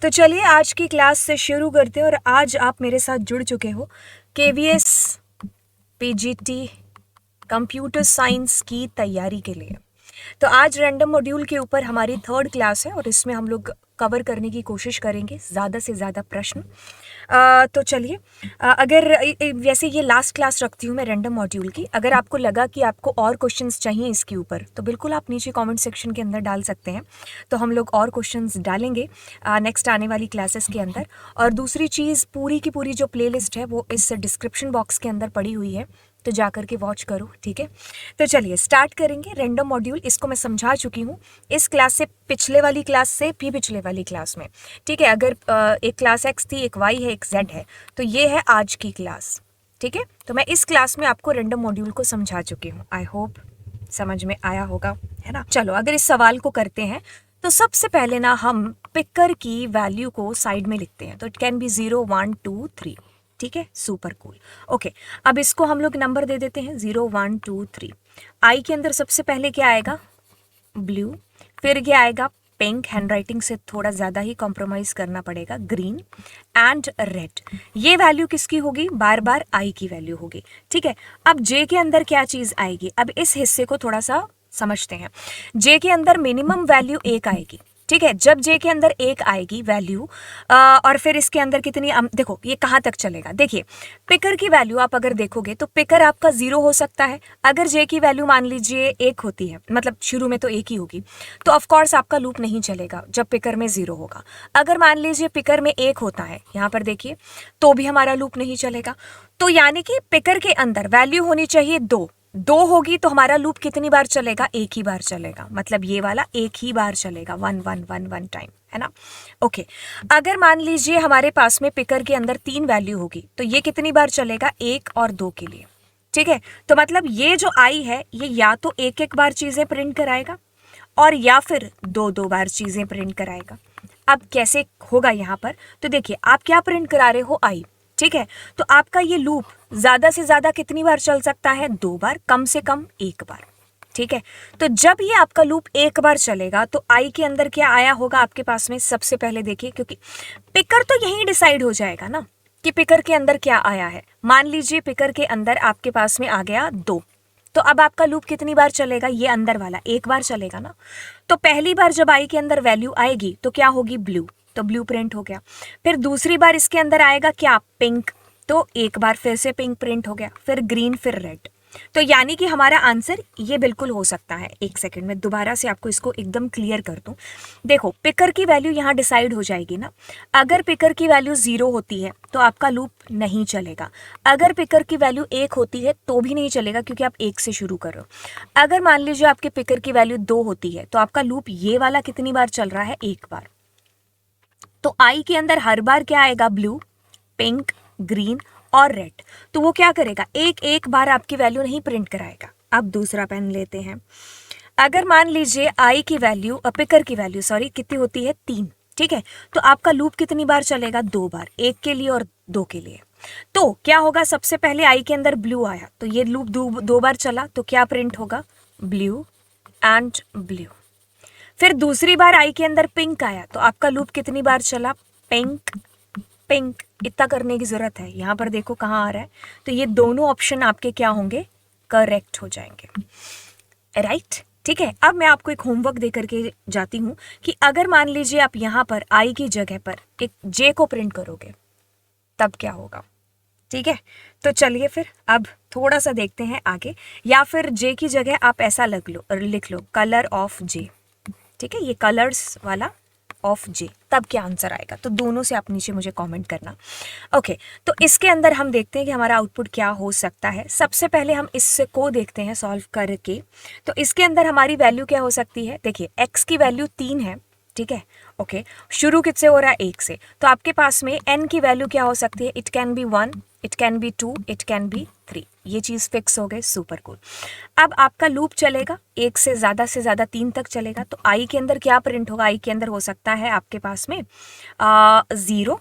तो चलिए आज की क्लास से शुरू करते हैं और आज आप मेरे साथ जुड़ चुके हो KVS PGT कंप्यूटर साइंस की तैयारी के लिए। तो आज रैंडम मॉड्यूल के ऊपर हमारी थर्ड क्लास है और इसमें हम लोग कवर करने की कोशिश करेंगे ज़्यादा से ज़्यादा प्रश्न। तो चलिए अगर वैसे ये लास्ट क्लास रखती हूँ मैं रैंडम मॉड्यूल की। अगर आपको लगा कि आपको और क्वेश्चंस चाहिए इसके ऊपर तो बिल्कुल आप नीचे कमेंट सेक्शन के अंदर डाल सकते हैं, तो हम लोग और क्वेश्चंस डालेंगे नेक्स्ट आने वाली क्लासेस के अंदर। और दूसरी चीज़, पूरी की पूरी जो प्लेलिस्ट है वो इस डिस्क्रिप्शन बॉक्स के अंदर पड़ी हुई है, तो जा कर के वॉच करो, ठीक है। तो चलिए स्टार्ट करेंगे रैंडम मॉड्यूल। इसको मैं समझा चुकी हूँ इस क्लास से, पिछले वाली क्लास से भी पिछले वाली क्लास में, ठीक है। अगर एक क्लास एक्स थी, एक वाई है, एक जेड है, तो ये है आज की क्लास, ठीक है। तो मैं इस क्लास में आपको रैंडम मॉड्यूल को समझा चुकी हूँ। आई होप समझ में आया होगा, है ना। चलो अगर इस सवाल को करते हैं तो सबसे पहले ना हम पिकर की वैल्यू को साइड में लिखते हैं। तो इट कैन बी 0 1 2 3, ठीक है, सुपर कूल। ओके, अब इसको हम लोग नंबर दे देते हैं 0 1 2 3। आई के अंदर सबसे पहले क्या आएगा? ब्लू, फिर क्या आएगा? पिंक, हैंडराइटिंग से थोड़ा ज़्यादा ही कॉम्प्रोमाइज़ करना पड़ेगा, ग्रीन एंड रेड। ये वैल्यू किसकी होगी? बार बार आई की वैल्यू होगी, ठीक है। अब जे के अंदर क्या चीज़ आएगी? अब इस हिस्से को थोड़ा सा समझते हैं। जे के अंदर मिनिमम वैल्यू 1 आएगी, ठीक है। जब जे के अंदर 1 आएगी वैल्यू और फिर इसके अंदर कितनी, देखो ये कहाँ तक चलेगा। देखिए पिकर की वैल्यू आप अगर देखोगे तो पिकर आपका 0 हो सकता है। अगर जे की वैल्यू मान लीजिए 1 होती है, मतलब शुरू में तो 1 ही होगी, तो ऑफकोर्स आपका लूप नहीं चलेगा जब पिकर में 0 होगा। अगर मान लीजिए पिकर में 1 होता है, यहाँ पर देखिए, तो भी हमारा लूप नहीं चलेगा। तो यानी कि पिकर के अंदर वैल्यू होनी चाहिए 2 होगी तो हमारा लूप कितनी बार चलेगा? 1 ही बार चलेगा, मतलब ये वाला 1 ही बार चलेगा, 1 1 1 1 टाइम, है ना। ओके, अगर मान लीजिए हमारे पास में पिकर के अंदर 3 वैल्यू होगी तो ये कितनी बार चलेगा? 1 और 2 के लिए, ठीक है। तो मतलब ये जो आई है ये या तो 1 बार चीजें प्रिंट कराएगा और या फिर 2 बार चीजें प्रिंट कराएगा। अब कैसे होगा यहाँ पर? तो देखिए आप क्या प्रिंट करा रहे हो? आई, ठीक है। तो आपका ये लूप ज्यादा से ज्यादा कितनी बार चल सकता है? 2 बार, कम से कम 1 बार, ठीक है। तो जब ये आपका लूप 1 बार चलेगा तो आई के अंदर क्या आया होगा आपके पास में? सबसे पहले देखिए, क्योंकि पिकर तो यही डिसाइड हो जाएगा ना कि पिकर के अंदर क्या आया है। मान लीजिए पिकर के अंदर आपके पास में आ गया 2, तो अब आपका लूप कितनी बार चलेगा? ये अंदर वाला 1 बार चलेगा ना। तो पहली बार जब आई के अंदर वैल्यू आएगी तो क्या होगी? ब्लू, तो ब्लू प्रिंट हो गया। फिर दूसरी बार इसके अंदर आएगा क्या? पिंक, तो 1 बार फिर से पिंक प्रिंट हो गया, फिर ग्रीन, फिर रेड। तो यानी कि हमारा आंसर ये बिल्कुल हो सकता है। एक सेकंड में दोबारा से आपको इसको एकदम क्लियर कर दूं। देखो पिकर की वैल्यू यहाँ डिसाइड हो जाएगी ना। अगर पिकर की वैल्यू 0 होती है तो आपका लूप नहीं चलेगा। अगर पिकर की वैल्यू 1 होती है तो भी नहीं चलेगा, क्योंकि आप 1 से शुरू कर रहे हो। अगर मान लीजिए आपके पिकर की वैल्यू 2 होती है तो आपका लूप ये वाला कितनी बार चल रहा है? 1 बार। तो आई के अंदर हर बार क्या आएगा? ब्लू, पिंक, ग्रीन और रेड। तो वो क्या करेगा? एक बार आपकी वैल्यू नहीं प्रिंट कराएगा। अब दूसरा पेन लेते हैं। अगर मान लीजिए आई की वैल्यू, पिकर की वैल्यू सॉरी, कितनी होती है? 3, ठीक है। तो आपका लूप कितनी बार चलेगा? 2 बार, 1 के लिए और 2 के लिए। तो क्या होगा? सबसे पहले आई के अंदर ब्लू आया तो ये लूप 2 बार चला, तो क्या प्रिंट होगा? Blue and blue. फिर दूसरी बार आई के अंदर पिंक आया तो आपका लूप कितनी बार चला? Pink pink. इतना करने की जरूरत है, यहाँ पर देखो कहाँ आ रहा है। तो ये दोनों ऑप्शन आपके क्या होंगे? करेक्ट हो जाएंगे, राइट, ठीक है। अब मैं आपको एक होमवर्क दे करके जाती हूँ कि अगर मान लीजिए आप यहाँ पर आई की जगह पर एक जे को प्रिंट करोगे तब क्या होगा, ठीक है। तो चलिए फिर अब थोड़ा सा देखते हैं आगे। या फिर जे की जगह आप ऐसा लिख लो कलर ऑफ जे, ठीक है, ये कलर्स वाला ऑफ जे, तब क्या आंसर आएगा? तो दोनों से आप नीचे मुझे कमेंट करना। ओके, तो इसके अंदर हम देखते हैं कि हमारा आउटपुट क्या हो सकता है। सबसे पहले हम इसको देखते हैं सॉल्व करके। तो इसके अंदर हमारी वैल्यू क्या हो सकती है? देखिए एक्स की वैल्यू 3 है, ठीक है। ओके, शुरू किससे हो रहा है? 1 से। तो आपके पास में एन की वैल्यू क्या हो सकती है? It can be 1, it can be 2, it can be 3। ये चीज़ फिक्स हो गई, सुपर कूल। अब आपका लूप चलेगा 1 से ज़्यादा 3 तक चलेगा। तो आई के अंदर क्या प्रिंट होगा? आई के अंदर हो सकता है आपके पास में 0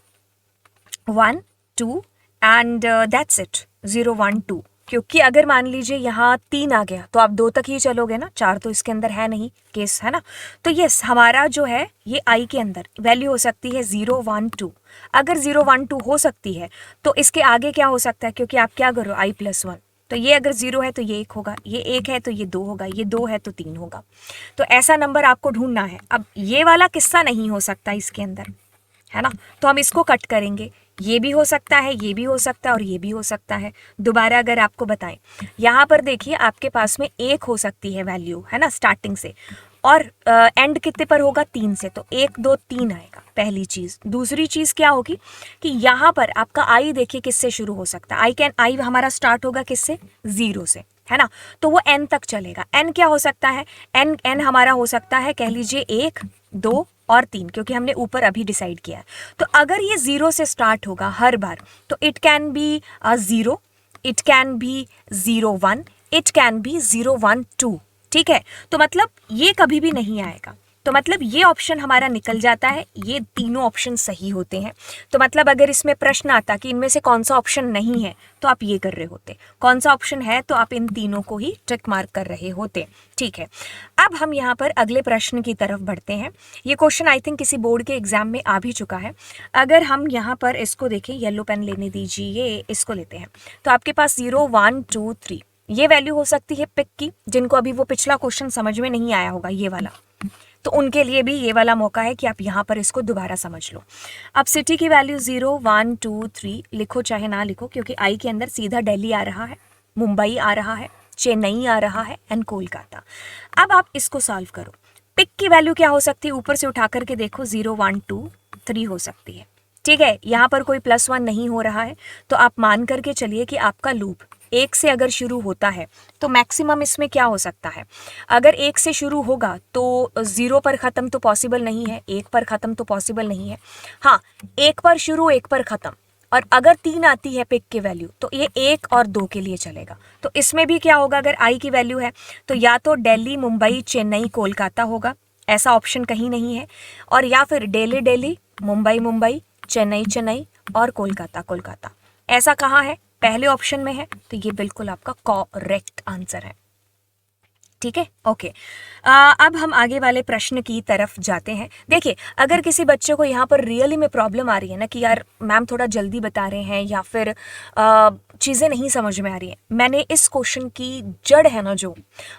1 2 एंड दैट्स इट, 0 1 2, क्योंकि अगर मान लीजिए यहाँ 3 आ गया तो आप 2 तक ही चलोगे ना, 4 तो इसके अंदर है नहीं केस, है ना। तो यस, हमारा जो है ये आई के अंदर वैल्यू हो सकती है 0 1 2। अगर 0 1 2 हो सकती है तो इसके आगे क्या हो सकता है, क्योंकि आप क्या करो i+1, तो ये अगर 0 है तो ये 1 होगा, ये 1 है तो ये 2 होगा, ये 2 है तो 3 होगा। तो ऐसा नंबर आपको ढूंढना है। अब ये वाला किस्सा नहीं हो सकता इसके अंदर, है ना, तो हम इसको कट करेंगे। ये भी हो सकता है, ये भी हो सकता है और ये भी हो सकता है। दोबारा अगर आपको बताएं, यहाँ पर देखिए आपके पास में 1 हो सकती है वैल्यू, है ना, स्टार्टिंग से, और एंड कितने पर होगा, 3 से, तो 1 2 3 आएगा पहली चीज़। दूसरी चीज़ क्या होगी कि यहाँ पर आपका आई देखिए किससे शुरू हो सकता है, आई हमारा स्टार्ट होगा किससे, 0 से, है ना, तो वो n तक चलेगा। n क्या हो सकता है, n हमारा हो सकता है कह लीजिए 1 2 और 3, क्योंकि हमने ऊपर अभी डिसाइड किया है। तो अगर ये 0 से स्टार्ट होगा हर बार, तो it can be 0, it can be 0 1, it can be 0 1 2, ठीक है। तो मतलब ये कभी भी नहीं आएगा, तो मतलब ये ऑप्शन हमारा निकल जाता है। ये तीनों ऑप्शन सही होते हैं। तो मतलब अगर इसमें प्रश्न आता कि इनमें से कौन सा ऑप्शन नहीं है, तो आप ये कर रहे होते, कौन सा ऑप्शन है तो आप इन तीनों को ही टिक मार्क कर रहे होते, ठीक है। अब हम यहाँ पर अगले प्रश्न की तरफ बढ़ते हैं। ये क्वेश्चन आई थिंक किसी बोर्ड के एग्जाम में आ भी चुका है। अगर हम यहाँ पर इसको देखें, येलो पेन लेने दीजिए, इसको लेते हैं, तो आपके पास 0 1 2 3 ये वैल्यू हो सकती है पिक की। जिनको अभी वो पिछला क्वेश्चन समझ में नहीं आया होगा ये वाला, तो उनके लिए भी ये वाला मौका है कि आप यहाँ पर इसको दोबारा समझ लो। अब सिटी की वैल्यू 0 1 2 3 लिखो चाहे ना लिखो, क्योंकि आई के अंदर सीधा दिल्ली आ रहा है, मुंबई आ रहा है, चेन्नई आ रहा है एंड कोलकाता। अब आप इसको सॉल्व करो। पिक की वैल्यू क्या हो सकती है, ऊपर से उठा करके देखो, 0 1 2 3 हो सकती है, ठीक है। यहाँ पर कोई +1 नहीं हो रहा है, तो आप मान करके चलिए कि आपका लूप 1 से अगर शुरू होता है तो मैक्सिमम इसमें क्या हो सकता है, अगर 1 से शुरू होगा तो 0 पर ख़त्म तो पॉसिबल नहीं है, 1 पर ख़त्म तो पॉसिबल नहीं है। हाँ, 1 पर शुरू 1 पर ख़त्म, और अगर 3 आती है पिक की वैल्यू तो ये 1 और 2 के लिए चलेगा। तो इसमें भी क्या होगा, अगर आई की वैल्यू है तो या तो दिल्ली मुंबई चेन्नई कोलकाता होगा, ऐसा ऑप्शन कहीं नहीं है, और या फिर दिल्ली दिल्ली मुंबई मुंबई चेन्नई चेन्नई और कोलकाता कोलकाता। ऐसा कहाँ है, पहले ऑप्शन में है, तो ये बिल्कुल आपका करेक्ट आंसर है, ठीक है। ओके, अब हम आगे वाले प्रश्न की तरफ जाते हैं। देखिए, अगर किसी बच्चे को यहाँ पर रियली में प्रॉब्लम आ रही है ना कि यार मैम थोड़ा जल्दी बता रहे हैं या फिर चीज़ें नहीं समझ में आ रही हैं, मैंने इस क्वेश्चन की जड़ है ना जो,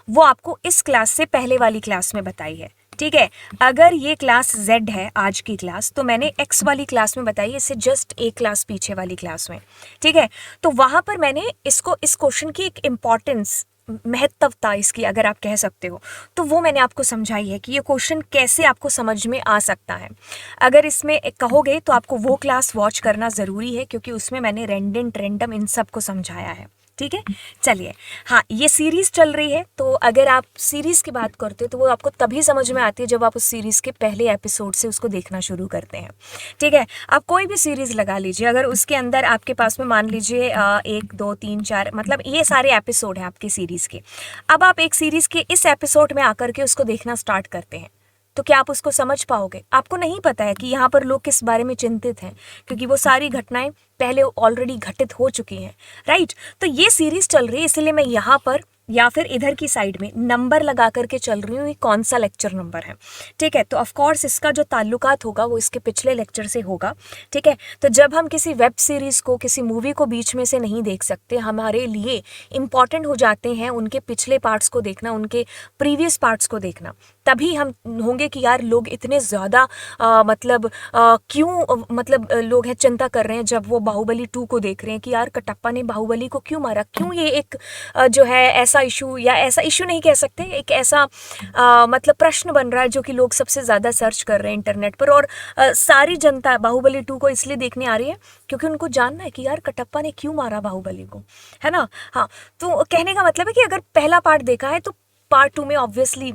वो आपको इस क्लास से पहले वाली क्लास में बताई है, ठीक है। अगर ये क्लास Z है आज की क्लास, तो मैंने X वाली क्लास में बताई, इससे जस्ट एक क्लास पीछे वाली क्लास में, ठीक है। तो वहाँ पर मैंने इसको, इस क्वेश्चन की एक इम्पॉर्टेंस, महत्वता इसकी अगर आप कह सकते हो, तो वो मैंने आपको समझाई है कि ये क्वेश्चन कैसे आपको समझ में आ सकता है। अगर इसमें कहोगे तो आपको वो क्लास वॉच करना ज़रूरी है, क्योंकि उसमें मैंने रेंडेंट रेंडम इन सब को समझाया है, ठीक है। चलिए, हाँ, ये सीरीज़ चल रही है, तो अगर आप सीरीज़ की बात करते हो तो वो आपको तभी समझ में आती है जब आप उस सीरीज़ के पहले एपिसोड से उसको देखना शुरू करते हैं, ठीक है। आप कोई भी सीरीज़ लगा लीजिए, अगर उसके अंदर आपके पास में मान लीजिए 1 2 3 4 मतलब ये सारे एपिसोड हैं आपकी सीरीज़ के। अब आप एक सीरीज़ के इस एपिसोड में आकर के उसको देखना स्टार्ट करते हैं, तो क्या आप उसको समझ पाओगे? आपको नहीं पता है कि यहाँ पर लोग किस बारे में चिंतित हैं, क्योंकि वो सारी घटनाएं पहले ऑलरेडी घटित हो चुकी हैं, राइट। तो ये सीरीज चल रही है, इसलिए मैं यहाँ पर या फिर इधर की साइड में नंबर लगा करके चल रही हूँ, ये कौन सा लेक्चर नंबर है, ठीक है। तो ऑफ कोर्स इसका जो ताल्लुकात होगा वो इसके पिछले लेक्चर से होगा, ठीक है। तो जब हम किसी वेब सीरीज़ को, किसी मूवी को बीच में से नहीं देख सकते, हमारे लिए इम्पॉर्टेंट हो जाते हैं उनके पिछले पार्ट्स को देखना, उनके प्रीवियस पार्ट्स को देखना, तभी हम होंगे कि यार लोग इतने ज़्यादा मतलब क्यों, मतलब लोग हैं चिंता कर रहे हैं जब वो बाहुबली 2 को देख रहे हैं कि यार कटप्पा ने बाहुबली को क्यों मारा, क्यों ये एक जो है ऐसा इशू, या ऐसा इशू नहीं कह सकते, एक ऐसा मतलब प्रश्न बन रहा है जो कि लोग सबसे ज़्यादा सर्च कर रहे हैं इंटरनेट पर। और सारी जनता बाहुबली 2 को इसलिए देखने आ रही है क्योंकि उनको जानना है कि यार कटप्पा ने क्यों मारा बाहुबली को, है ना। हाँ, तो कहने का मतलब है कि अगर पहला पार्ट देखा है तो पार्ट 2 में ऑब्वियसली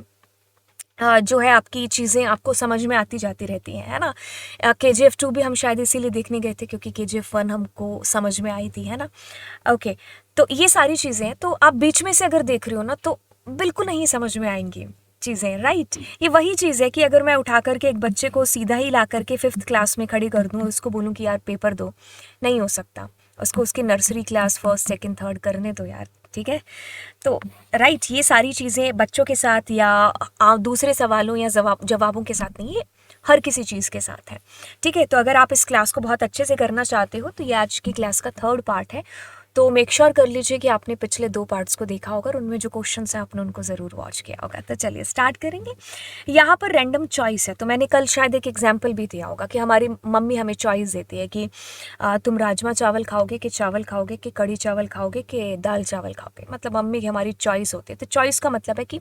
जो है आपकी चीज़ें आपको समझ में आती जाती रहती हैं, है ना। KGF 2 भी हम शायद इसीलिए देखने गए थे क्योंकि KGF 1 हमको समझ में आई थी, है ना। ओके, तो ये सारी चीज़ें हैं, तो आप बीच में से अगर देख रहे हो ना तो बिल्कुल नहीं समझ में आएंगी चीज़ें, राइट। ये वही चीज़ है कि अगर मैं उठा करके एक बच्चे को सीधा ही ला करके 5th क्लास में खड़ी कर दूँ, उसको बोलूँ कि यार पेपर दो, नहीं हो सकता, उसको उसकी nursery class first second third करने दो यार, ठीक है। तो राइट, ये सारी चीज़ें बच्चों के साथ या दूसरे सवालों या जवाबों के साथ नहीं, ये हर किसी चीज़ के साथ है, ठीक है। तो अगर आप इस क्लास को बहुत अच्छे से करना चाहते हो तो ये आज की क्लास का थर्ड पार्ट है। तो मेक श्योर कर लीजिए कि आपने पिछले 2 पार्ट्स को देखा होगा और उनमें जो क्वेश्चंस हैं आपने उनको ज़रूर वॉच किया होगा। तो चलिए स्टार्ट करेंगे। यहाँ पर रैंडम चॉइस है, तो मैंने कल शायद एक एग्जाम्पल भी दिया होगा कि हमारी मम्मी हमें चॉइस देती है कि तुम राजमा चावल खाओगे कि चावल खाओगे कि कढ़ी चावल खाओगे कि दाल चावल खाओगे, मतलब मम्मी की हमारी चॉइस होती है। तो चॉइस का मतलब है कि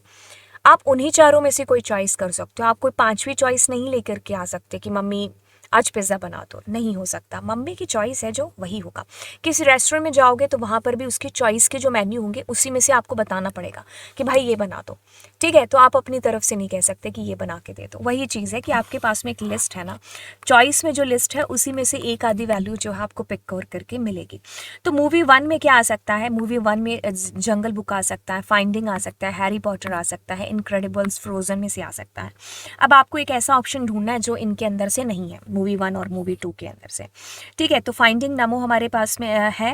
आप उन्हीं चारों में से कोई चॉइस कर सकते हो, आप कोई 5वीं चॉइस नहीं लेकर के आ सकते कि मम्मी आज पिज़्ज़ा बना दो, नहीं हो सकता। मम्मी की चॉइस है जो वही होगा। किसी रेस्टोरेंट में जाओगे तो वहाँ पर भी उसकी चॉइस के जो मेन्यू होंगे उसी में से आपको बताना पड़ेगा कि भाई ये बना दो, ठीक है। तो आप अपनी तरफ से नहीं कह सकते कि ये बना के दे दो। वही चीज़ है कि आपके पास में एक लिस्ट है ना, चॉइस में जो लिस्ट है उसी में से एक आधी वैल्यू जो है आपको पिक करके मिलेगी। तो मूवी 1 में क्या आ सकता है, मूवी 1 में जंगल बुक आ सकता है, फाइंडिंग आ सकता है, हैरी पॉटर आ सकता है, इनक्रेडिबल्स, फ्रोजन में से आ सकता है। अब आपको एक ऐसा ऑप्शन ढूंढना है जो इनके अंदर से नहीं है, मूवी 1 और मूवी 2 के अंदर से, ठीक है। तो फाइंडिंग नमो हमारे पास में है,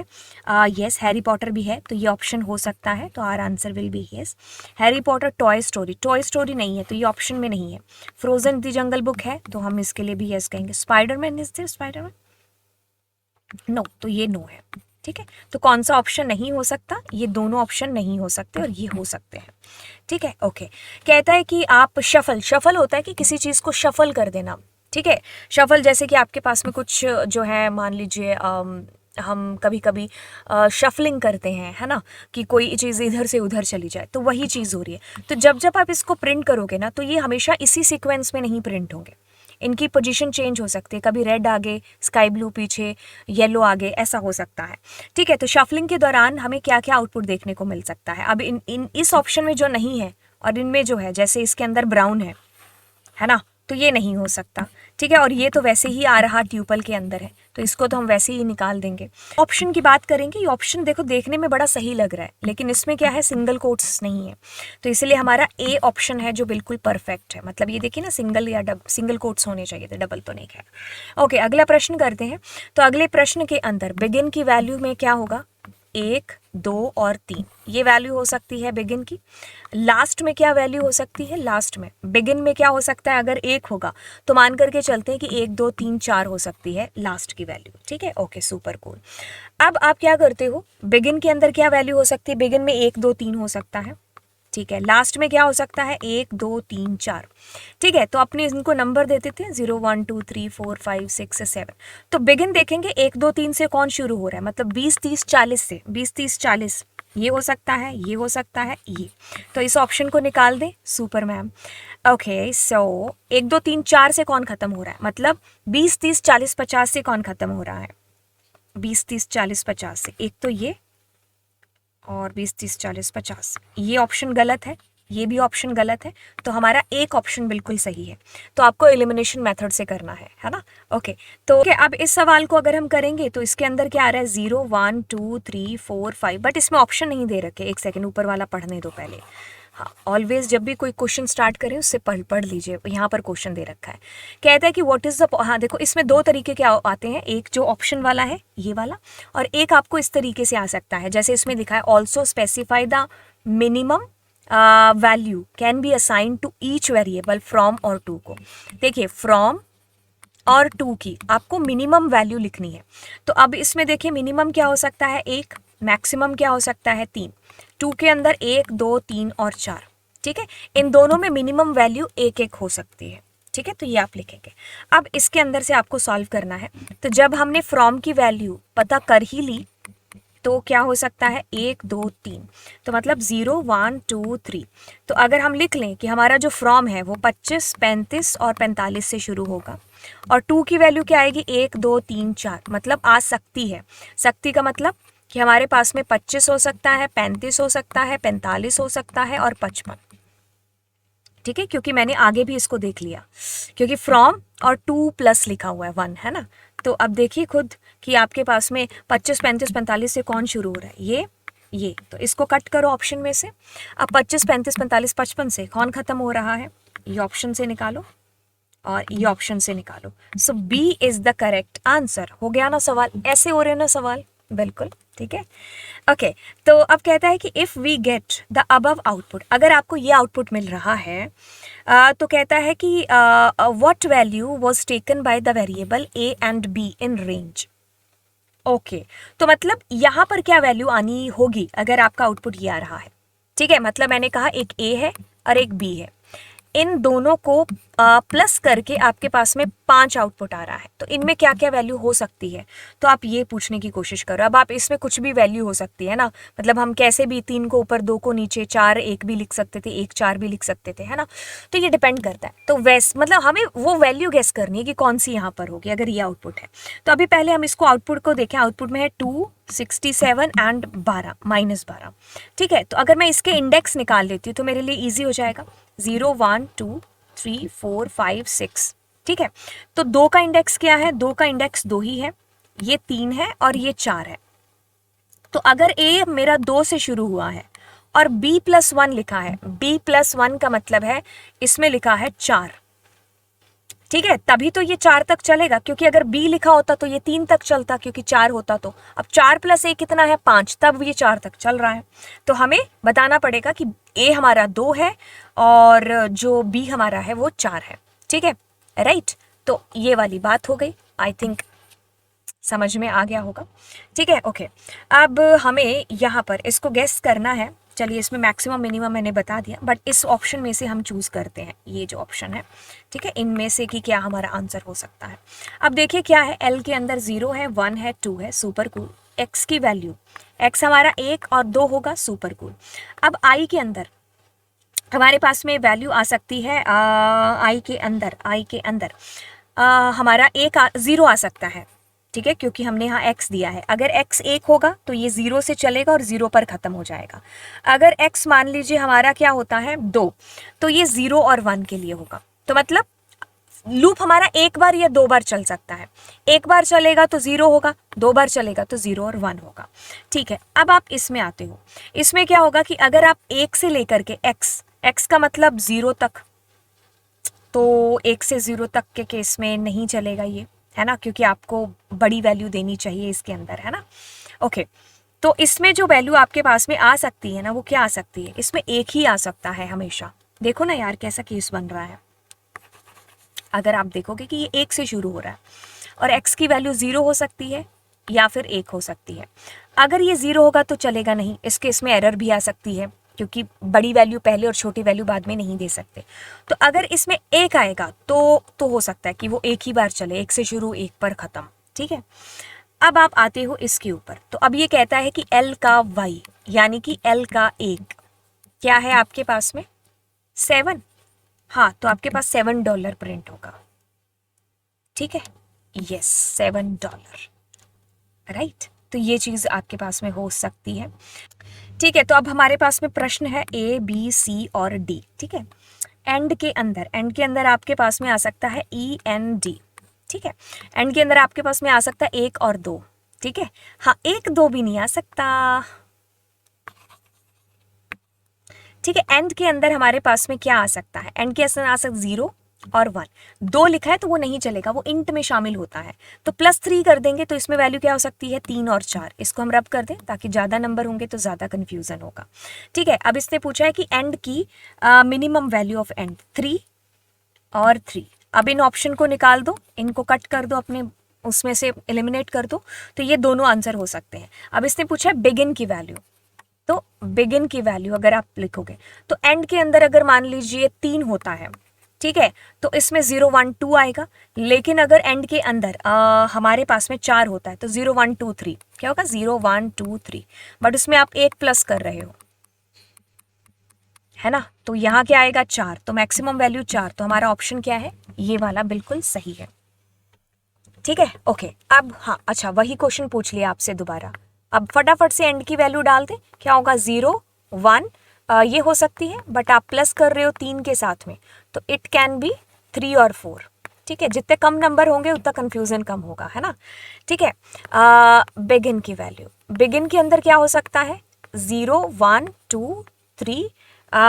यस। हैरी पॉटर भी है तो ये ऑप्शन हो सकता है, तो our answer will be yes. Harry Potter, Toy Story नहीं है तो ये ऑप्शन में नहीं है। फ्रोजन द जंगल बुक है तो हम इसके लिए भी यस कहेंगे। Spiderman, is this Spiderman, no, तो ये नो है, ठीक है। तो कौन सा ऑप्शन नहीं हो सकता, ये दोनों ऑप्शन नहीं हो सकते और ये हो सकते हैं, ठीक है। ओके, कहता है कि आप शफल होता है कि किसी चीज़ को शफल कर देना, ठीक है। शफल जैसे कि आपके पास में कुछ जो है, मान लीजिए हम कभी कभी शफलिंग करते हैं, है ना, कि कोई चीज़ इधर से उधर चली जाए, तो वही चीज़ हो रही है। तो जब जब आप इसको प्रिंट करोगे ना तो ये हमेशा इसी सीक्वेंस में नहीं प्रिंट होंगे, इनकी पोजीशन चेंज हो सकती है, कभी रेड आगे, स्काई ब्लू पीछे, येलो आगे, ऐसा हो सकता है, ठीक है। तो शफलिंग के दौरान हमें क्या क्या आउटपुट देखने को मिल सकता है। अब इन इस ऑप्शन में जो नहीं है और इनमें जो है, जैसे इसके अंदर ब्राउन है ना, तो ये नहीं हो सकता, ठीक है। और ये तो वैसे ही आ रहा ट्यूपल के अंदर है तो इसको तो हम वैसे ही निकाल देंगे। ऑप्शन की बात करेंगे, ये ऑप्शन देखो देखने में बड़ा सही लग रहा है लेकिन इसमें क्या है, सिंगल कोट्स नहीं है, तो इसलिए हमारा ए ऑप्शन है जो बिल्कुल परफेक्ट है। मतलब ये देखिए ना, सिंगल या सिंगल कोट्स होने चाहिए थे, डबल तो नहीं है। ओके, अगला प्रश्न करते हैं। तो अगले प्रश्न के अंदर बिगिन की वैल्यू में क्या होगा, 1, 2 और 3, ये वैल्यू हो सकती है बिगिन की। लास्ट में क्या वैल्यू हो सकती है, लास्ट में बिगिन में क्या हो सकता है, अगर 1 होगा तो मान करके चलते हैं कि 1, 2, 3, 4 हो सकती है लास्ट की वैल्यू, ठीक है। Okay, super cool. अब आप क्या करते हो, बिगिन के अंदर क्या वैल्यू हो सकती है, बिगिन में 1, 2, 3 हो सकता है, ठीक है। लास्ट में क्या हो सकता है, 1, 2, 3, 4, ठीक है। तो अपने इनको नंबर दे देते हैं, 0, 1, 2, 3, 4, 5, 6, 7। तो बिगिन देखेंगे 1, 2, 3 से कौन शुरू हो रहा है, मतलब 20, 30, 40 से, 20, 30, 40, ये हो सकता है, ये हो सकता है, ये। तो इस ऑप्शन को निकाल दें, सुपर मैम। ओके, सो 1, 2, 3, 4 से कौन खत्म हो रहा है, मतलब 20, 30, 40, 50 से कौन खत्म हो रहा है, 20, 30, 40, 50 से, एक तो ये और 20, 30, 40, 50, ये ऑप्शन गलत है, ये भी ऑप्शन गलत है, तो हमारा एक ऑप्शन बिल्कुल सही है। तो आपको एलिमिनेशन मेथड से करना है ना। ओके, तो अब इस सवाल को अगर हम करेंगे तो इसके अंदर क्या आ रहा है, 0, 1, 2, 3, 4, 5, बट इसमें ऑप्शन नहीं दे रखे। एक सेकेंड, ऊपर वाला पढ़ने दो पहले। हाँ, ऑलवेज जब भी कोई क्वेश्चन स्टार्ट करें उससे पढ़ लीजिए, यहाँ पर क्वेश्चन दे रखा है। कहता है कि व्हाट इज द, हाँ देखो इसमें 2 तरीके के आते हैं, एक जो ऑप्शन वाला है ये वाला, और एक आपको इस तरीके से आ सकता है जैसे इसमें दिखा है, also specify the minimum value can be assign to each variable from और टू को। देखिए, फ्रॉम और टू की आपको मिनिमम वैल्यू लिखनी है। तो अब इसमें देखिए मिनिमम क्या हो सकता है, 1, मैक्सिमम क्या हो सकता है, 3। 2 के अंदर 1, 2, 3 और 4, ठीक है। इन दोनों में मिनिमम वैल्यू 1, 1 हो सकती है, ठीक है। तो ये आप लिखेंगे। अब इसके अंदर से आपको सॉल्व करना है। तो जब हमने फ्रॉम की वैल्यू पता कर ही ली तो क्या हो सकता है, 1, 2, 3, तो मतलब 0, 1, 2, 3। तो अगर हम लिख लें कि हमारा जो फ्रॉम है वो 25, 35 और 45 से शुरू होगा, और 2 की वैल्यू क्या आएगी, 1, 2, 3, 4, मतलब आ सकती है। सकती का मतलब कि हमारे पास में 25 हो सकता है, 35 हो सकता है, 45 हो सकता है और 55, ठीक है। क्योंकि मैंने आगे भी इसको देख लिया, क्योंकि फ्रॉम और 2 प्लस लिखा हुआ है 1, है ना। तो अब देखिए खुद कि आपके पास में 25, 35, 45 से कौन शुरू हो रहा है, ये। तो इसको कट करो ऑप्शन में से। अब 25, 35, 45, 55 से कौन खत्म हो रहा है, ये ऑप्शन से निकालो और ये ऑप्शन से निकालो। So B is the correct answer. हो गया ना सवाल, ऐसे हो रहे ना सवाल, बिल्कुल, ठीक है। ओके, तो अब कहता है कि if we get the above output, अगर आपको ये आउटपुट मिल रहा है तो कहता है कि what value was taken by the variable A and be in range. Okay, तो मतलब यहाँ पर क्या वैल्यू आनी होगी अगर आपका आउटपुट ये आ रहा है, ठीक है। मतलब मैंने कहा एक ए है और एक बी है, इन दोनों को प्लस करके आपके पास में 5 आउटपुट आ रहा है, तो इनमें क्या क्या वैल्यू हो सकती है, तो आप ये पूछने की कोशिश करो। अब आप इसमें कुछ भी वैल्यू हो सकती है ना, मतलब हम कैसे भी 3 को ऊपर 2 को नीचे 4 1 भी लिख सकते थे, 1 4 भी लिख सकते थे, है ना। तो ये डिपेंड करता है, तो वैसे मतलब हमें वो वैल्यू गेस करनी है कि कौन सी यहाँ पर होगी अगर ये आउटपुट है। तो अभी पहले हम इसको आउटपुट को देखें, आउटपुट में है 267 एंड 12 -12, ठीक है। तो अगर मैं इसके इंडेक्स निकाल लेती हूँ तो मेरे लिए ईजी हो जाएगा, 0 1 2 3 4 5 6, ठीक है। तो 2 का इंडेक्स क्या है, 2 का इंडेक्स 2 ही है, ये 3 है और ये 4 है। तो अगर ए मेरा 2 से शुरू हुआ है और b प्लस 1 लिखा है, b प्लस 1 का मतलब है इसमें लिखा है 4, ठीक है, तभी तो ये 4 तक चलेगा, क्योंकि अगर b लिखा होता तो ये 3 तक चलता, क्योंकि 4 होता तो। अब 4 प्लस a कितना है, 5, तब ये 4 तक चल रहा है। तो हमें बताना पड़ेगा कि a हमारा 2 है और जो b हमारा है वो 4 है, ठीक है, राइट। तो ये वाली बात हो गई, आई थिंक समझ में आ गया होगा, ठीक है। ओके, अब हमें यहाँ पर इसको गेस करना है। चलिए, इसमें मैक्सिमम मिनिमम मैंने बता दिया, बट इस ऑप्शन में से हम चूज़ करते हैं ये जो ऑप्शन है, ठीक है, इनमें से कि क्या हमारा आंसर हो सकता है। अब देखिए क्या है, एल के अंदर 0 है, 1 है, 2 है, सुपर कूल। एक्स की वैल्यू, एक्स हमारा 1 और 2 होगा, सुपर कूल। अब आई के अंदर हमारे पास में वैल्यू आ सकती है, आई के अंदर हमारा 0 आ सकता है, ठीक है, क्योंकि हमने यहाँ x दिया है। अगर x 1 होगा तो ये 0 से चलेगा और 0 पर ख़त्म हो जाएगा। अगर x मान लीजिए हमारा क्या होता है 2, तो ये 0 और 1 के लिए होगा। तो मतलब लूप हमारा 1 बार या 2 बार चल सकता है, 1 बार चलेगा तो 0 होगा, 2 बार चलेगा तो 0 और 1 होगा, ठीक है। अब आप इसमें आते हो, इसमें क्या होगा कि अगर आप 1 से लेकर के x का मतलब 0 तक, तो 1 से 0 तक के केस में नहीं चलेगा ये, है ना, क्योंकि आपको बड़ी वैल्यू देनी चाहिए इसके अंदर, है ना। ओके, तो इसमें जो वैल्यू आपके पास में आ सकती है ना, वो क्या आ सकती है, इसमें 1 ही आ सकता है हमेशा। देखो ना यार कैसा केस बन रहा है, अगर आप देखोगे कि ये 1 से शुरू हो रहा है और x की वैल्यू 0 हो सकती है या फिर 1 हो सकती है। अगर ये 0 होगा तो चलेगा नहीं, इस केस में एरर भी आ सकती है, क्योंकि बड़ी वैल्यू पहले और छोटी वैल्यू बाद में नहीं दे सकते। तो अगर इसमें 1 आएगा तो हो सकता है कि वो 1 ही बार चले, 1 से शुरू 1 पर ख़त्म, ठीक है। अब आप आते हो इसके ऊपर, तो अब ये कहता है कि L का Y यानी कि L का 1 क्या है आपके पास में, 7, हाँ, तो आपके पास $7 प्रिंट होगा, ठीक है, यस, $7, राइट। तो ये चीज़ आपके पास में हो सकती है, ठीक है। तो अब हमारे पास में प्रश्न है A B C और D, ठीक है। एंड के अंदर आपके पास में आ सकता है END, ठीक है। एंड के अंदर आपके पास में आ सकता है 1 और 2, ठीक है। हाँ, 1 2 भी नहीं आ सकता, ठीक है। एंड के अंदर हमारे पास में क्या आ सकता है, एंड के अंदर आ सकता 0 और 1, 2 लिखा है तो वो नहीं चलेगा, वो इंट में शामिल होता है। तो +3 कर देंगे तो इसमें वैल्यू क्या हो सकती है, 3 और 4। इसको हम रब कर दें ताकि ज़्यादा नंबर होंगे तो ज़्यादा कन्फ्यूज़न होगा, ठीक है। अब इसने पूछा है कि एंड की मिनिमम वैल्यू ऑफ एंड 3 और 3। अब इन ऑप्शन को निकाल दो, इनको कट कर दो, अपने उसमें से एलिमिनेट कर दो, तो ये दोनों आंसर हो सकते हैं। अब इसने पूछा है बिगिन की वैल्यू, तो बिगिन की वैल्यू अगर आप लिखोगे तो एंड के अंदर अगर मान लीजिए 3 होता है, ठीक है, तो इसमें 0 1 2 आएगा। लेकिन अगर एंड के अंदर हमारे पास में 4 होता है तो 0 1 2 3 क्या होगा, 0 1 2 3, बट उसमें आप 1 प्लस कर रहे हो, है ना, तो यहाँ क्या आएगा 4, तो मैक्सिमम वैल्यू 4, तो हमारा ऑप्शन क्या है, ये वाला बिल्कुल सही है, ठीक है। ओके, अब हाँ, अच्छा, वही क्वेश्चन पूछ लिया आपसे दोबारा। अब फटाफट से एंड की वैल्यू डाल दें, क्या होगा 0 1, ये हो सकती है, बट आप प्लस कर रहे हो 3 के साथ में, तो इट कैन बी 3 और 4, ठीक है। जितने कम नंबर होंगे उतना कंफ्यूजन कम होगा, है ना, ठीक है। बिगिन की वैल्यू, बिगिन के अंदर क्या हो सकता है, 0 1 2 3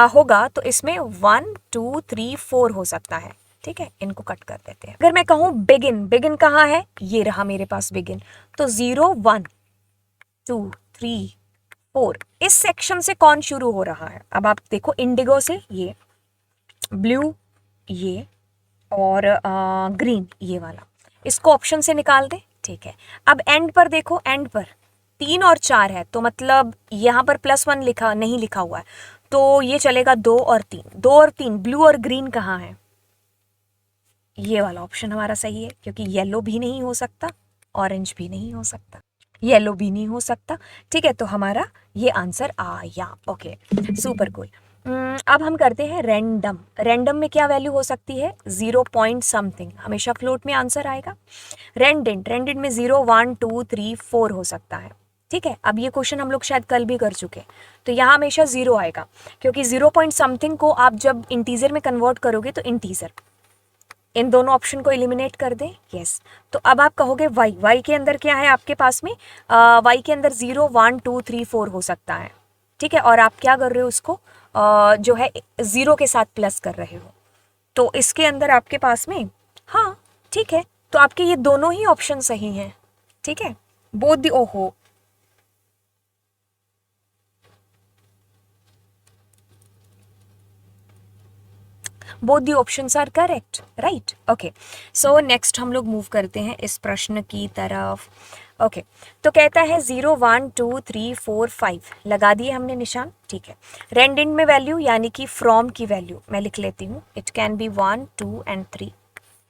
होगा, तो इसमें 1 2 3 4 हो सकता है, ठीक है। इनको कट कर देते हैं। अगर मैं कहूँ बिगिन, बिगिन कहाँ है, ये रहा मेरे पास बिगिन, तो 0 1 2 3 4, इस सेक्शन से कौन शुरू हो रहा है? अब आप देखो, इंडिगो से ये, ब्लू ये, और ग्रीन ये वाला, इसको ऑप्शन से निकाल दे, ठीक है। अब एंड पर देखो, एंड पर 3 और 4 है, तो मतलब यहाँ पर +1 लिखा नहीं, लिखा हुआ है, तो ये चलेगा 2 और 3, 2 और 3, ब्लू और ग्रीन कहाँ है? ये वाला ऑप्शन हमारा सही है, क्योंकि येलो भी नहीं हो सकता, ऑरेंज भी नहीं हो सकता, येलो भी नहीं हो सकता, ठीक है। तो हमारा ये आंसर आया। Okay, super cool. अब हम करते हैं रैंडम। रैंडम में क्या वैल्यू हो सकती है? 0 पॉइंट समथिंग, हमेशा फ्लोट में आंसर आएगा। रेंडेंट, रेंडेंट में 0 1 2 3 4 हो सकता है, ठीक है। अब ये क्वेश्चन हम लोग शायद कल भी कर चुके, तो यहाँ हमेशा 0 आएगा, क्योंकि 0 पॉइंट समथिंग को आप जब इंटीजर में कन्वर्ट करोगे तो इंटीजर, इन दोनों ऑप्शन को एलिमिनेट कर दें। यस, तो अब आप कहोगे वाई, वाई के अंदर क्या है आपके पास में? वाई के अंदर 0 1 2 3 4 हो सकता है, ठीक है। और आप क्या कर रहे हो, उसको जो है 0 के साथ प्लस कर रहे हो, तो इसके अंदर आपके पास में, हाँ ठीक है, तो आपके ये दोनों ही ऑप्शन सही हैं, ठीक है। बोथ दी, ओहो, both the options are correct, right. Okay, so next हम लोग मूव करते हैं इस प्रश्न की तरफ। ओके, तो कहता है 0 1 2 3 4 5 लगा दिए हमने निशान, ठीक है। रेंडेंट में वैल्यू यानी कि फ्रॉम की वैल्यू मैं लिख लेती हूँ, इट कैन बी 1 2 एंड 3,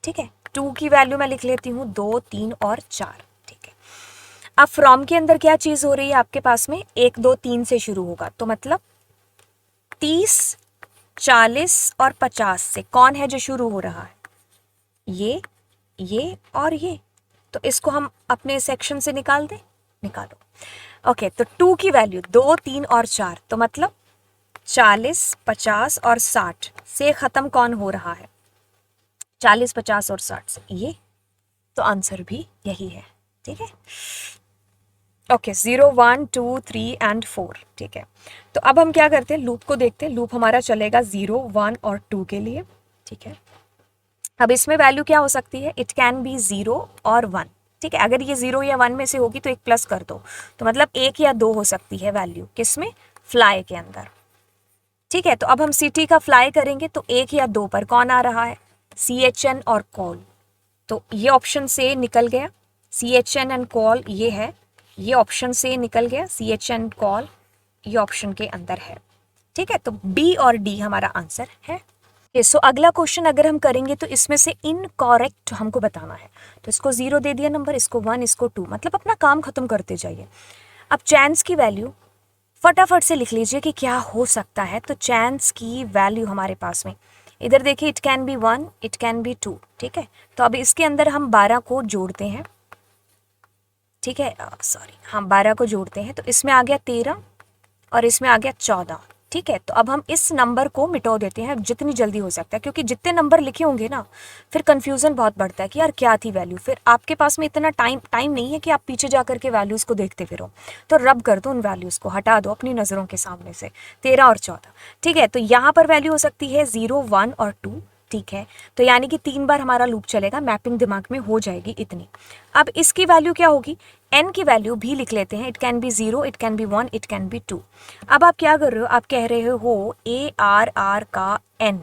ठीक है। 2 की वैल्यू मैं लिख लेती हूँ 2 3 और 4, ठीक है। अब फ्रॉम के अंदर क्या चीज़ हो रही है आपके पास में? 1 2 3 से शुरू होगा, तो मतलब 30 40 और 50 से कौन है जो शुरू हो रहा है? ये और ये, तो इसको हम अपने सेक्शन से निकाल दें, निकालो। ओके, तो 2 की वैल्यू 2 3 और 4, तो मतलब 40 50 और 60 से ख़त्म कौन हो रहा है? 40 50 और 60 से, ये, तो आंसर भी यही है, ठीक है। ओके, 0 1 2 3 एंड 4, ठीक है। तो अब हम क्या करते हैं, लूप को देखते हैं। लूप हमारा चलेगा 0 1 और 2 के लिए, ठीक है। अब इसमें वैल्यू क्या हो सकती है? इट कैन बी 0 और 1, ठीक है। अगर ये 0 या 1 में से होगी तो एक प्लस कर दो, तो मतलब 1 या 2 हो सकती है वैल्यू, किसमें? फ्लाई के अंदर, ठीक है। तो अब हम सिटी का फ्लाई करेंगे तो 1 या 2 पर कौन आ रहा है? CHN और कॉल, तो ये ऑप्शन से निकल गया, CHN एंड कॉल ये है, ये ऑप्शन से निकल गया, CHN कॉल ये ऑप्शन के अंदर है, ठीक है। तो B और D हमारा आंसर है। सो अगला क्वेश्चन अगर हम करेंगे तो इसमें से इनकॉरेक्ट हमको बताना है, तो इसको 0 दे दिया नंबर, इसको 1, इसको 2, मतलब अपना काम खत्म करते जाइए। अब चांस की वैल्यू फटाफट से लिख लीजिए कि क्या हो सकता है। तो चांस की वैल्यू हमारे पास में, इधर देखिए, it can be 1 it can be 2, ठीक है। तो अब इसके अंदर हम 12 को जोड़ते हैं, ठीक है, सॉरी, हम 12 को जोड़ते हैं, तो इसमें आ गया 13 और इसमें आ गया 14, ठीक है। तो अब हम इस नंबर को मिटा देते हैं जितनी जल्दी हो सकता है, क्योंकि जितने नंबर लिखे होंगे ना, फिर कन्फ्यूज़न बहुत बढ़ता है कि यार क्या थी वैल्यू, फिर आपके पास में इतना टाइम नहीं है कि आप पीछे जा करके वैल्यूज़ को देखते फिरो, तो रब कर दो उन वैल्यूज़ को, हटा दो अपनी नज़रों के सामने से, 13 और 14, ठीक है। तो यहाँ पर वैल्यू हो सकती है 0 1 और 2, ठीक है। तो यानी कि 3 बार हमारा लूप चलेगा, मैपिंग दिमाग में हो जाएगी इतनी। अब इसकी वैल्यू क्या होगी? n की वैल्यू भी लिख लेते हैं, it can be 0 it can be 1 it can be 2। अब आप क्या कर रहे हो? आप कह रहे हो ARR का n,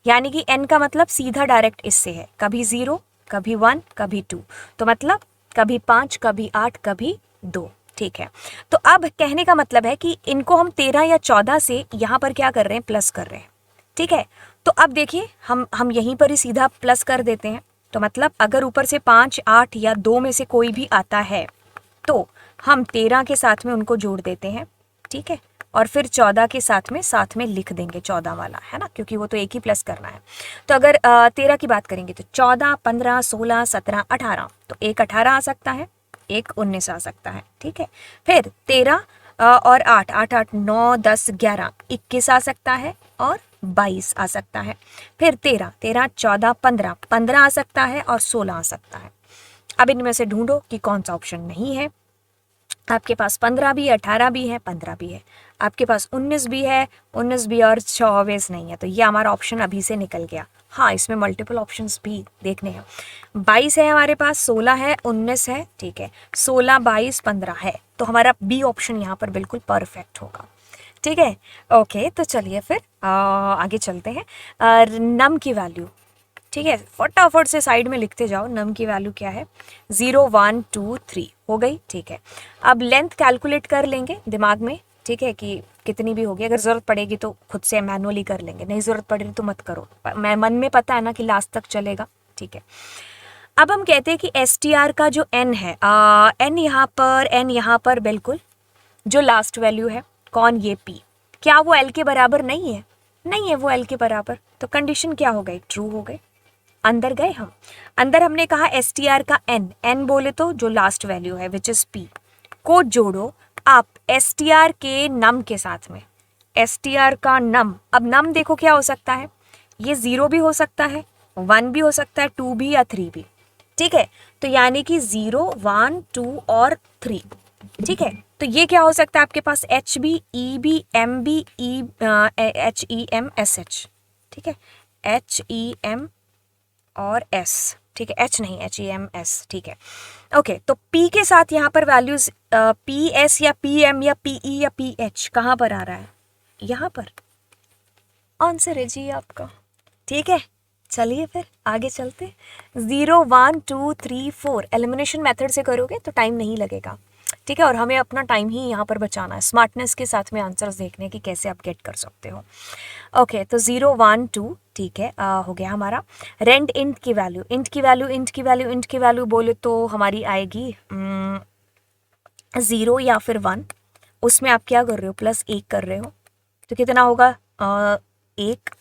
यानी कि n का मतलब सीधा डायरेक्ट इससे है, कभी 0 कभी 1 कभी 2, तो मतलब कभी 5 कभी 8 कभी 2, ठीक है। तो अब कहने का मतलब है कि इनको हम 13 या 14 से यहाँ पर क्या कर रहे हैं? प्लस कर रहे हैं, ठीक है। तो अब देखिए, हम यहीं पर ही सीधा प्लस कर देते हैं, तो मतलब अगर ऊपर से 5 8 या 2 में से कोई भी आता है तो हम 13 के साथ में उनको जोड़ देते हैं, ठीक है, और फिर 14 के साथ में लिख देंगे 14 वाला, है ना, क्योंकि वो तो एक ही प्लस करना है। तो अगर 13 की बात करेंगे तो 14 15 16 17 18, तो एक 18 आ सकता है, एक 19 आ सकता है, ठीक है। फिर 13 और 8 8 8 9 10 11 21 आ सकता है और 22 आ सकता है। फिर 13 13 14 15 15 आ सकता है और 16 आ सकता है। अब इनमें से ढूंढो कि कौन सा ऑप्शन नहीं है। आपके पास 15 भी है, 18 भी है, 15 भी है, आपके पास 19 भी है, 19 भी, और 24 नहीं है, तो ये हमारा ऑप्शन अभी से निकल गया। हाँ, इसमें मल्टीपल ऑप्शंस भी देखने हैं। 22 है हमारे पास, 16 है, 19 है, ठीक है, 16 22 15 है, तो हमारा बी ऑप्शन यहाँ पर बिल्कुल परफेक्ट होगा। ठीक है, ओके। तो चलिए फिर आगे चलते हैं। नम की वैल्यू, ठीक है, फटाफट से साइड में लिखते जाओ। नम की वैल्यू क्या है? 0 1 2 3 हो गई। ठीक है, अब लेंथ कैलकुलेट कर लेंगे दिमाग में, ठीक है, कि कितनी भी होगी। अगर ज़रूरत पड़ेगी तो खुद से मैनुअली कर लेंगे, नहीं ज़रूरत पड़ेगी तो मत करो। मैं मन में पता है ना कि लास्ट तक चलेगा। ठीक है, अब हम कहते हैं कि एस टी आर का जो एन है, एन यहाँ पर बिल्कुल जो लास्ट वैल्यू है, कौन? ये पी। क्या वो एल के बराबर नहीं है? नहीं है वो एल के बराबर। तो कंडीशन क्या हो गई? ट्रू हो गई। अंदर गए हम, अंदर हमने कहा एस टी आर का एन, एन बोले तो जो लास्ट वैल्यू है विच इज पी को जोड़ो आप एस टी आर के नम के साथ में। एस टी आर का नम, अब नम देखो क्या हो सकता है? ये 0 भी हो सकता है, 1 भी हो सकता है, 2 भी या 3 भी। ठीक है, तो यानी कि 0 1 2 और 3। ठीक है, तो ये क्या हो सकता है आपके पास? H B, E B, M B, E H E M S H. ठीक है, एच ई एम और एस। ठीक है, एच नहीं, एच ई एम एस। ठीक है, ओके। तो पी के साथ यहाँ पर वैल्यूज पी एस या पी एम या पी ई या पी एच कहाँ पर आ रहा है? यहाँ पर आंसर है जी आपका। ठीक है, चलिए फिर आगे चलते। 0 1 2 3 4 एलिमिनेशन मेथड से करोगे तो टाइम नहीं लगेगा। ठीक है, और हमें अपना टाइम ही यहाँ पर बचाना है, स्मार्टनेस के साथ में आंसर्स देखने की कैसे आप गेट कर सकते हो। ओके, तो 0 1 2, ठीक है, हो गया हमारा। रेंट इंट की वैल्यू, इंट की वैल्यू, इंट की वैल्यू, इंट की वैल्यू बोले तो हमारी आएगी 0 या फिर 1। उसमें आप क्या कर रहे हो? +1 कर रहे हो, तो कितना होगा? 1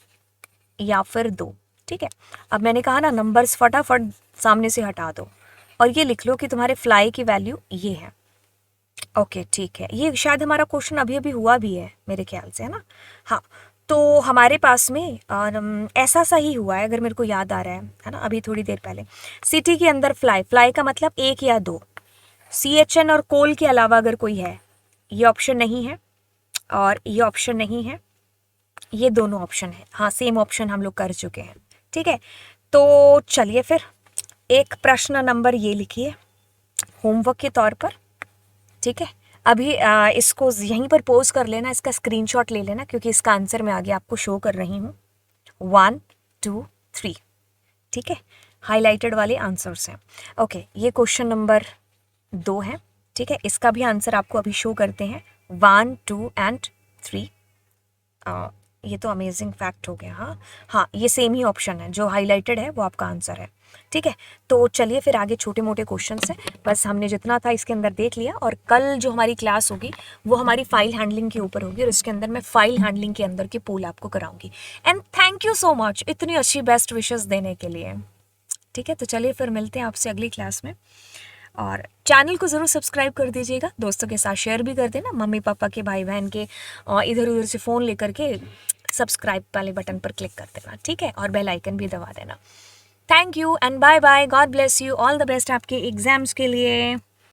या फिर 2। ठीक है, अब मैंने कहा ना नंबर्स फटाफट सामने से हटा दो और ये लिख लो कि तुम्हारे फ्लाई की वैल्यू ये है। ओके, ठीक है, ये शायद हमारा क्वेश्चन अभी अभी हुआ भी है मेरे ख्याल से, है ना? हाँ, तो हमारे पास में ऐसा सा ही हुआ है, अगर मेरे को याद आ रहा है ना, अभी थोड़ी देर पहले। सिटी के अंदर फ्लाई, फ्लाई का मतलब 1 या 2। CHN और कोल के अलावा अगर कोई है, ये ऑप्शन नहीं है और ये ऑप्शन नहीं है, ये दोनों ऑप्शन है। हाँ, सेम ऑप्शन हम लोग कर चुके हैं। ठीक है, तो चलिए फिर एक प्रश्न नंबर ये लिखिए होमवर्क के तौर पर। ठीक है, अभी इसको यहीं पर पोज कर लेना, इसका स्क्रीनशॉट ले लेना, क्योंकि इसका आंसर मैं आगे आपको शो कर रही हूँ। 1 2 3। ठीक है, हाईलाइटेड वाले आंसर्स हैं। ओके, ये क्वेश्चन नंबर 2 है। ठीक है, इसका भी आंसर आपको अभी शो करते हैं, 1 2 एंड 3। ये तो अमेजिंग फैक्ट हो गया। हाँ हाँ, ये सेम ही ऑप्शन है, जो हाईलाइटेड है वो आपका आंसर है। ठीक है, तो चलिए फिर आगे छोटे मोटे क्वेश्चन से, बस हमने जितना था इसके अंदर देख लिया। और कल जो हमारी क्लास होगी वो हमारी फाइल हैंडलिंग के ऊपर होगी, और इसके अंदर मैं फाइल हैंडलिंग के अंदर की पोल आपको कराऊंगी। And thank you so much इतनी अच्छी बेस्ट विशेस देने के लिए। ठीक है, तो चलिए फिर मिलते हैं आपसे अगली क्लास में, और चैनल को ज़रूर सब्सक्राइब कर दीजिएगा, दोस्तों के साथ शेयर भी कर देना, मम्मी पापा के, भाई बहन के, इधर उधर से फ़ोन लेकर के सब्सक्राइब वाले बटन पर क्लिक कर देना। ठीक है, और बेल आइकन भी दबा देना। Thank you and bye bye, God bless you, all the best आपके एग्जाम्स के लिए।